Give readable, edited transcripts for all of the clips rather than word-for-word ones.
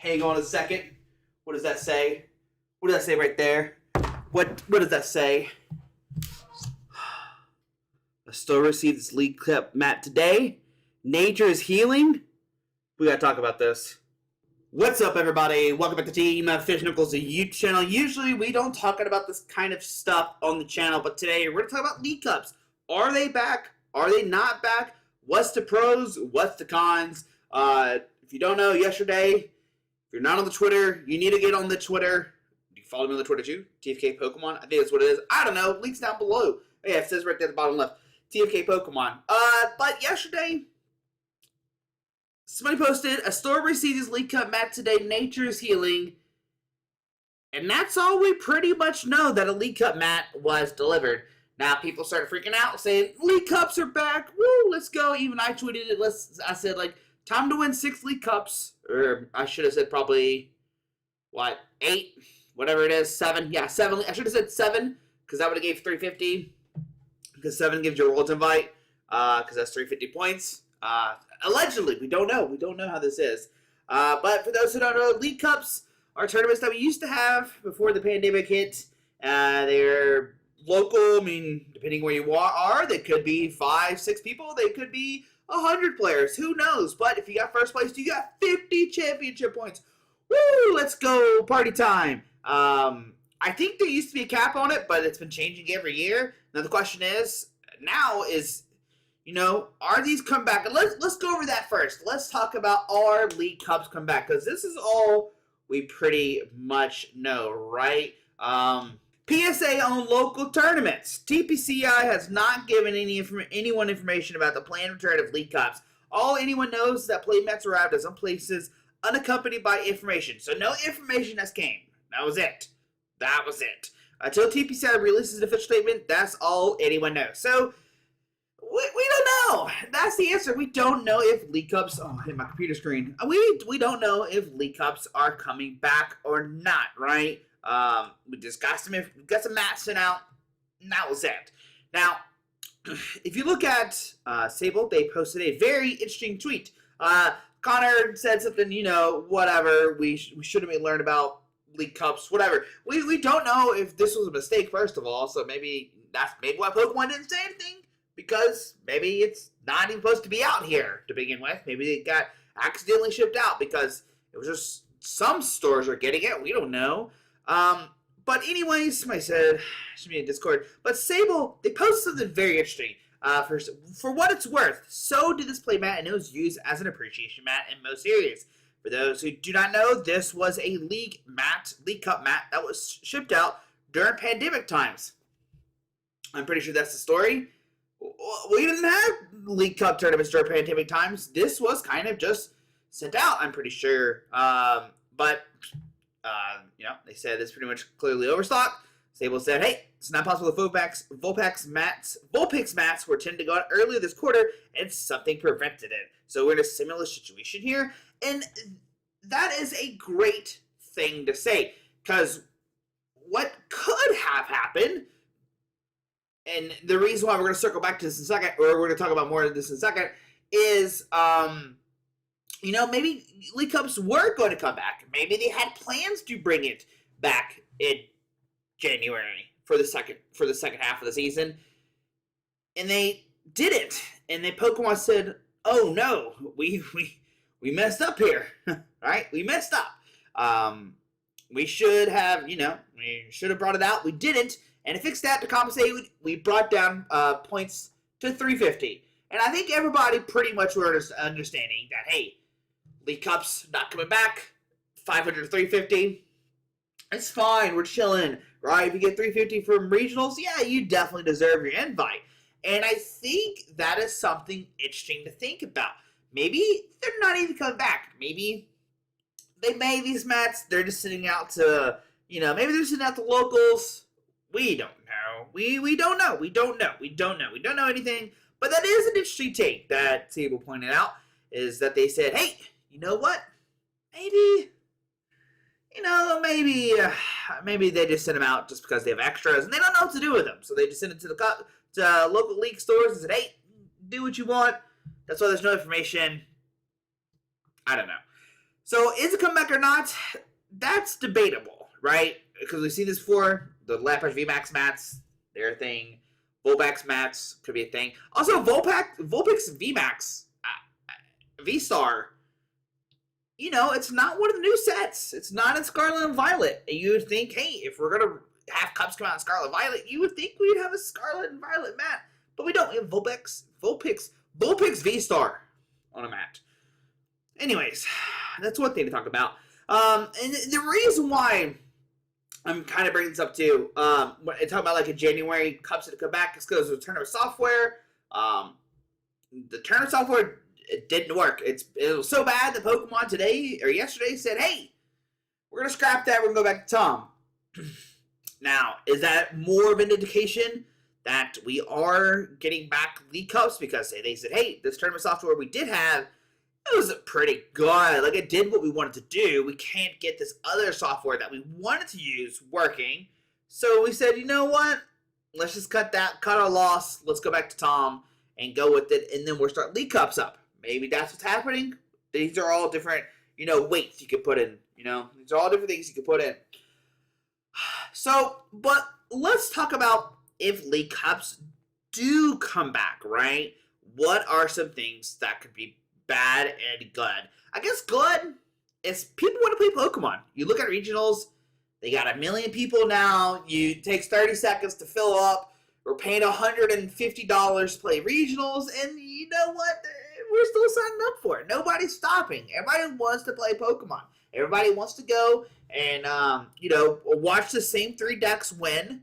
Hang on a second. What does that say? What does that say right there? What does that say? The store received its League Cup mat today. Nature is healing. We gotta talk about this. What's up, everybody? Welcome back to Team Fish Knuckles, the YouTube channel. Usually, we don't talk about this kind of stuff on the channel, but today we're gonna talk about League Cups. Are they back? Are they not back? What's the pros? What's the cons? If you don't know, yesterday, if you're not on the Twitter, you need to get on the Twitter. You can follow me on the Twitter too, TFK Pokémon. I think that's what it is. I don't know. Links down below. Yeah, it says right there at the bottom left. TFK Pokémon. But yesterday, somebody posted, a store received his League Cup mat today. Nature is healing. And that's all we pretty much know, that a League Cup mat was delivered. Now, people started freaking out, saying, League Cups are back. Woo, let's go. Even I tweeted it. I said, like, time to win 6 League Cups. Or I should have said probably, 8? Whatever it is, 7. Yeah, 7. I should have said 7, because that would have gave 350. Because 7 gives you a world invite, because that's 350 points. Allegedly, we don't know. We don't know how this is. But for those who don't know, League Cups are tournaments that we used to have before the pandemic hit. They're local. I mean, depending where you are, they could be 5, 6 people. They could be 100 players. Who knows? But if you got first place, you got 50 championship points. Woo! Let's go. Party time. I think there used to be a cap on it, but it's been changing every year. Now the question is, are these come back? And let's go over that first. Let's talk about our League Cups come back, because this is all we pretty much know, right? PSA on local tournaments. TPCI has not given anyone information about the planned return of League Cups. All anyone knows is that playmats arrived at some places unaccompanied by information. So no information has came. That was it. That was it. Until TPCI releases an official statement, that's all anyone knows. So, we don't know. That's the answer. We don't know if League Cups... Oh, I hit my computer screen. We don't know if League Cups are coming back or not, right? We just got some mats sent out, and that was it. Now, if you look at Sable, they posted a very interesting tweet. Connor said something, whatever. We shouldn't be learned about League Cups, whatever. We don't know if this was a mistake, first of all, so maybe that's why Pokemon didn't say anything, because maybe it's not even supposed to be out here to begin with. Maybe it got accidentally shipped out because it was just some stores are getting it. We don't know. But anyways, somebody said, should be in Discord, but Sable, they posted something very interesting. For what it's worth, so did this play mat, and it was used as an appreciation mat in most areas. For those who do not know, this was a League Cup mat that was shipped out during pandemic times. I'm pretty sure that's the story. We didn't have League Cup tournaments during pandemic times. This was kind of just sent out, I'm pretty sure. But they said it's pretty much clearly overstocked. Sable said, hey, it's not possible the Vulpix mats were tended to go out earlier this quarter, and something prevented it. So we're in a similar situation here. And that is a great thing to say, because what could have happened, and the reason why we're going to circle back to this in a second, or we're going to talk about more of this in a second, is, maybe League Cups were going to come back. Maybe they had plans to bring it back in January for the second half of the season, and they didn't. And then Pokemon said, "Oh no, we messed up here, right? We messed up. We should have, we should have brought it out. We didn't, and to fix that, to compensate, we brought down points to 350. And I think everybody pretty much were understanding that, hey, League Cups not coming back, 500 to 350. It's fine. We're chilling, right? If you get 350 from regionals, yeah, you definitely deserve your invite. And I think that is something interesting to think about. Maybe they're not even coming back. Maybe they made these mats. They're just sitting out to, maybe they're sitting out to locals. We don't know. We don't know. We don't know. We don't know. We don't know anything. But that is an interesting take that Sable pointed out, is that they said, hey, you know what? Maybe they just sent them out just because they have extras and they don't know what to do with them. So they just sent it to local league stores and said, hey, do what you want. That's why there's no information. I don't know. So is it coming back or not? That's debatable, right? Because we've seen this before. The Lapras VMAX mats, they're a thing. Vulpix mats could be a thing. Also, Vulpix VMAX V-Star, you know, it's not one of the new sets. It's not in Scarlet and Violet. And you would think, hey, if we're going to have cups come out in Scarlet and Violet, you would think we'd have a Scarlet and Violet mat. But we don't. We have Vulpix V-Star on a mat. Anyways, that's one thing to talk about. And the reason why I'm kind of bringing this up too, when I talk about like in January, cups that come back, is because of the tournament software. The tournament software, it didn't work. It was so bad that Pokemon today or yesterday said, hey, we're going to scrap that. We're going to go back to Tom. Now, is that more of an indication that we are getting back League Cups? Because they said, hey, this tournament software we did have, it was pretty good. Like, it did what we wanted to do. We can't get this other software that we wanted to use working. So we said, you know what? Let's just cut our loss. Let's go back to Tom and go with it. And then we'll start League Cups up. Maybe that's what's happening. These are all different, weights you could put in. These are all different things you could put in. So, but let's talk about if League Cups do come back, right? What are some things that could be bad and good? I guess good is people want to play Pokemon. You look at regionals, they got 1 million people now. It takes 30 seconds to fill up. We're paying $150 to play regionals, and you know what? We're still signing up for it. Nobody's stopping. Everybody wants to play Pokemon. Everybody wants to go and, watch the same 3 decks win.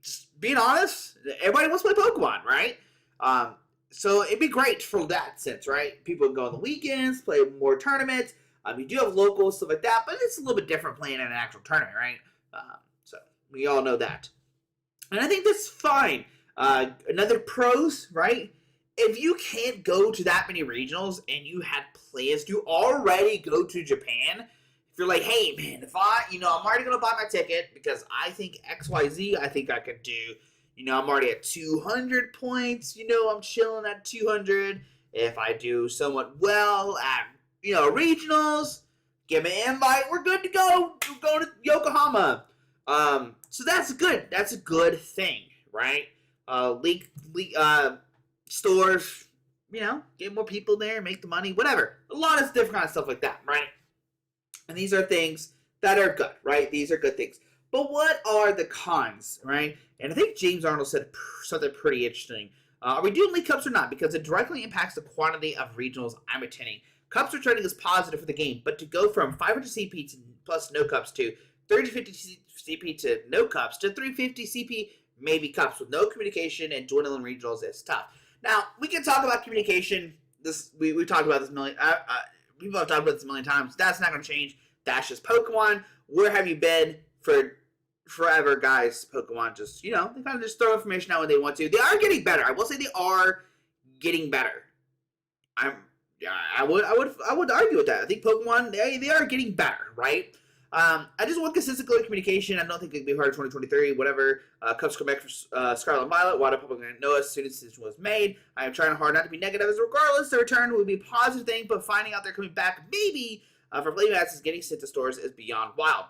Just being honest, everybody wants to play Pokemon, right? So it'd be great for that sense, right? People can go on the weekends, play more tournaments. You do have locals, stuff like that, but it's a little bit different playing in an actual tournament, right? So we all know that. And I think that's fine. Another pros, right? If you can't go to that many regionals and you had plans to already go to Japan, if you're like, hey, man, if I'm already going to buy my ticket because I think XYZ, I think I could do. I'm already at 200 points. I'm chilling at 200. If I do somewhat well at, regionals, give me an invite. We're good to go. We're going to Yokohama. So that's good. That's a good thing, right? League stores, get more people there, make the money, whatever. A lot of different kind of stuff like that, right? And these are things that are good, right? These are good things. But what are the cons, right? And I think James Arnold said something pretty interesting. Are we doing League Cups or not? Because it directly impacts the quantity of regionals I'm attending. Cups returning is positive for the game, but to go from 500 CP to plus no cups to 350 CP to no cups to 350 CP maybe cups with no communication and dwindling regionals is tough. Now, we can talk about communication. We talked about this people have talked about this a million times. That's not going to change. That's just Pokemon. Where have you been for forever, guys? Pokemon just, they kind of just throw information out when they want to. They are getting better. I will say they are getting better. I would argue with that. I think Pokemon, they are getting better, right? I just want consistent communication. I don't think it can be hard 2023, whatever. Cups come back for Scarlet and Violet. Why do people know as soon as the decision was made? I am trying hard not to be negative, as regardless, the return would be a positive thing, but finding out they're coming back, maybe, for playmats is getting sent to stores is beyond wild.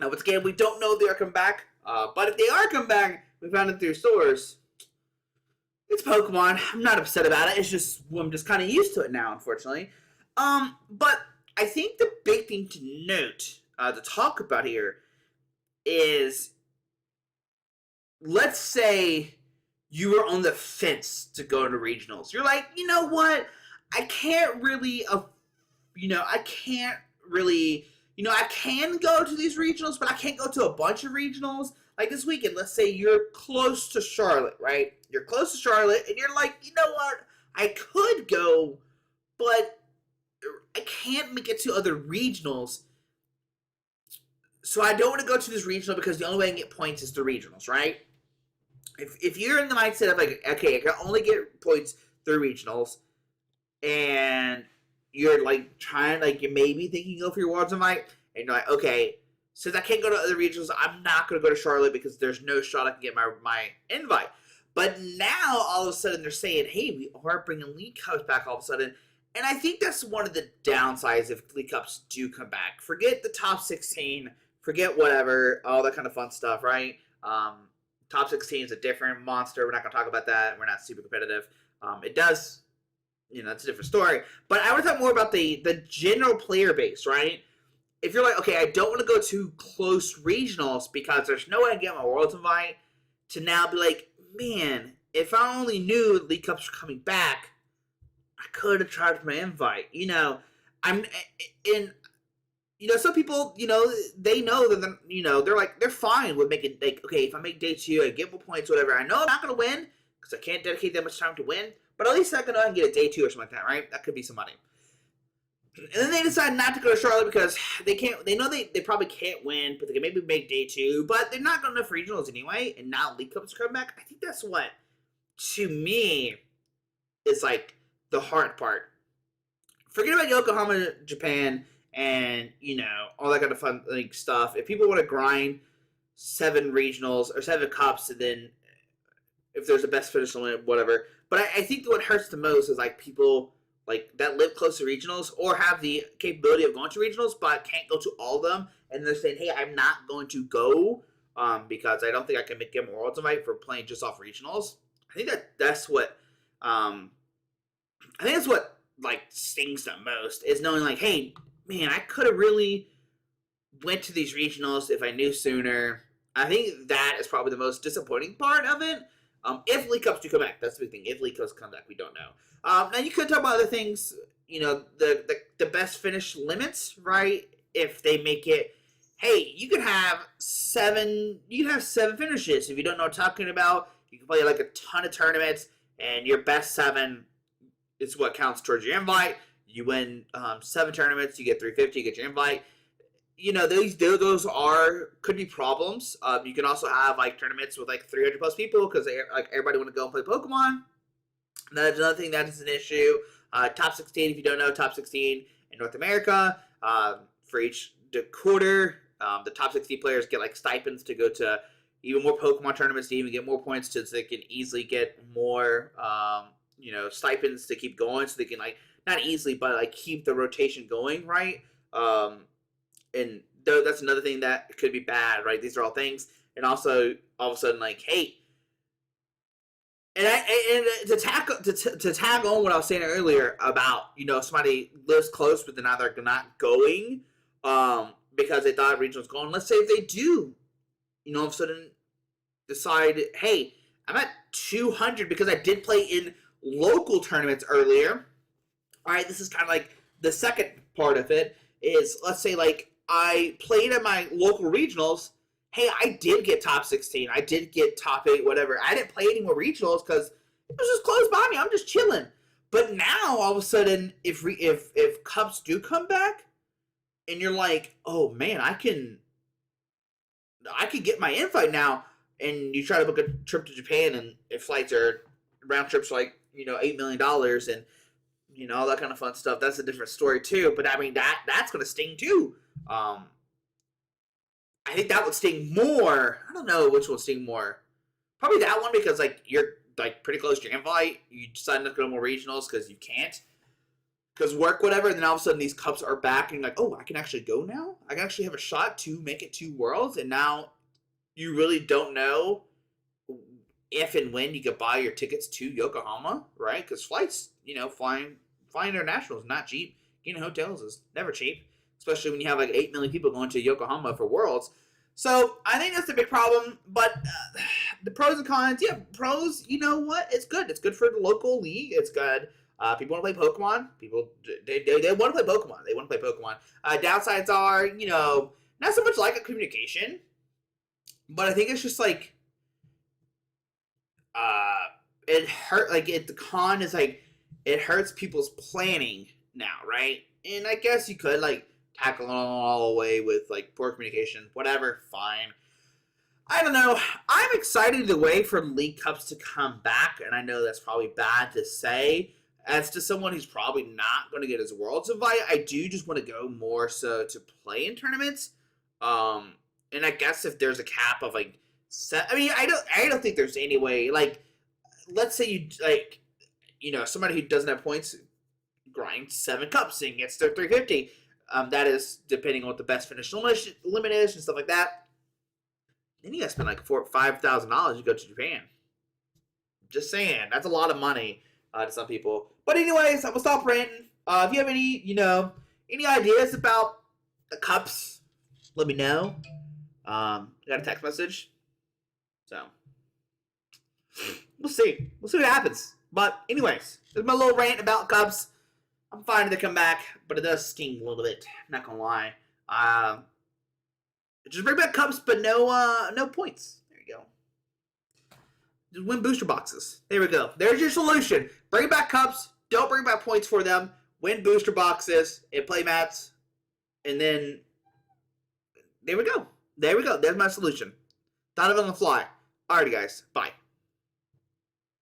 Now, once again, we don't know if they are coming back, but if they are coming back, we found it through stores. It's Pokemon. I'm not upset about it. It's just, I'm just kind of used to it now, unfortunately. But I think the big thing to note, to talk about here, is, let's say you were on the fence to go to regionals. You're like, you know what? I can't really, I can go to these regionals, but I can't go to a bunch of regionals. Like this weekend, let's say you're close to Charlotte, right? You're close to Charlotte, and you're like, you know what? I could go, but I can't make it to other regionals. So I don't want to go to this regional because the only way I can get points is through regionals, right? If you're in the mindset of like, okay, I can only get points through regionals, and you're like trying, like you're maybe thinking go for your Worlds invite, and you're like, okay, since I can't go to other regionals, I'm not going to go to Charlotte because there's no shot I can get my invite. But now all of a sudden they're saying, hey, we are bringing League Cups back all of a sudden, And I think that's one of the downsides if League Cups do come back. Forget the top 16, forget whatever, all that kind of fun stuff, right? Top 16 is a different monster. We're not going to talk about that. We're not super competitive. It does, it's a different story. But I want to talk more about the general player base, right? If you're like, okay, I don't want to go to close regionals because there's no way I get my Worlds invite, to now be like, man, if I only knew League Cups were coming back, I could have charged my invite. I'm in. Some people, they know that they're fine with making like, okay, if I make day 2, I get more points, whatever. I know I'm not gonna win because I can't dedicate that much time to win, but at least I can get a day 2 or something like that, right? That could be some money. And then they decide not to go to Charlotte because they can't. They know they probably can't win, but they can maybe make day 2. But they're not going enough regionals anyway. And now League Cups come back. I think that's what, to me, is like the hard part. Forget about Yokohama, Japan, and all that kind of fun stuff. If people want to grind 7 regionals or 7 cups, and then if there's a best finish limit, whatever. But I think what hurts the most is like people that live close to regionals or have the capability of going to regionals but can't go to all of them, and they're saying, hey, I'm not going to go because I don't think I can get more Worlds invite for playing just off regionals. I think that's what stings the most, is knowing like, hey, man, I could have really went to these regionals if I knew sooner. I think that is probably the most disappointing part of it. If League Cups do come back, that's the big thing. If League Cups come back, we don't know. Now you could talk about other things. The best finish limits, right? If they make it, hey, you could have 7. You can have 7 finishes. If you don't know what I'm talking about, you can play like a ton of tournaments, and your best 7 is what counts towards your invite. You win 7 tournaments, you get 350, you get your invite. Those could be problems. You can also have like tournaments with like 300 plus people because everybody want to go and play Pokemon. That's another thing that is an issue. Top 16, if you don't know, top 16 in North America. For each quarter, the top 16 players get like stipends to go to even more Pokemon tournaments to even get more points, so they can easily get more stipends to keep going, so they can not easily, but keep the rotation going, right? And that's another thing that could be bad, right? These are all things, and also all of a sudden, hey, and to tag on what I was saying earlier about somebody lives close, but now they're not going because they thought regionals going. Let's say if they do, all of a sudden decide, hey, I'm at 200 because I did play in local tournaments earlier. All right, this is kind of like the second part of it is, let's say I played at my local regionals. Hey, I did get top 16. I did get top 8, whatever. I didn't play any more regionals because it was just close by me. I'm just chilling. But now, all of a sudden, if cups do come back, and you're like, oh man, I can get my invite now, and you try to book a trip to Japan, and if flights are round trips $8 million and all that kind of fun stuff, that's a different story too. But I mean that's gonna sting too. I think that would sting more. I don't know which will sting more. Probably that one because you're pretty close to your invite. You decide not to go to more regionals because you can't. Because work, whatever, and then all of a sudden these cups are back and you're like, oh, I can actually go now? I can actually have a shot to make it to Worlds, and now you really don't know if and when you could buy your tickets to Yokohama, right? Because flights, flying international is not cheap. Getting hotels is never cheap, especially when you have 8 million people going to Yokohama for Worlds. So I think that's a big problem. But the pros and cons, yeah, pros, you know what? It's good. It's good for the local league. It's good. People want to play Pokemon. People, they want to play Pokemon. They want to play Pokemon. Downsides are, not so much lack of communication, but I think it's just it hurt. The con is it hurts people's planning now, right? And I guess you could tackle it all the way with poor communication, whatever, fine. I don't know. I'm excited the way for League Cups to come back, and I know that's probably bad to say. As to someone who's probably not going to get his Worlds invite, I do just want to go more so to play in tournaments. And I guess if there's a cap of I don't think there's any way. Let's say you somebody who doesn't have points grind 7 cups and gets their 350. That is depending on what the best finish limit is and stuff like that. Then you gotta spend like $5,000 to go to Japan. Just saying, that's a lot of money to some people. But anyways, I'm gonna stop ranting. If you have any ideas about the cups, let me know. Got a text message, so we'll see. We'll see what happens. But anyways, there's my little rant about cups. I'm fine to come back, but it does sting a little bit. Not gonna lie. Just bring back cups, but no points. There you go. Just win booster boxes. There we go. There's your solution. Bring back cups. Don't bring back points for them. Win booster boxes and play mats, and then there we go. There we go. There's my solution. Thought of it on the fly. Alrighty, guys. Bye.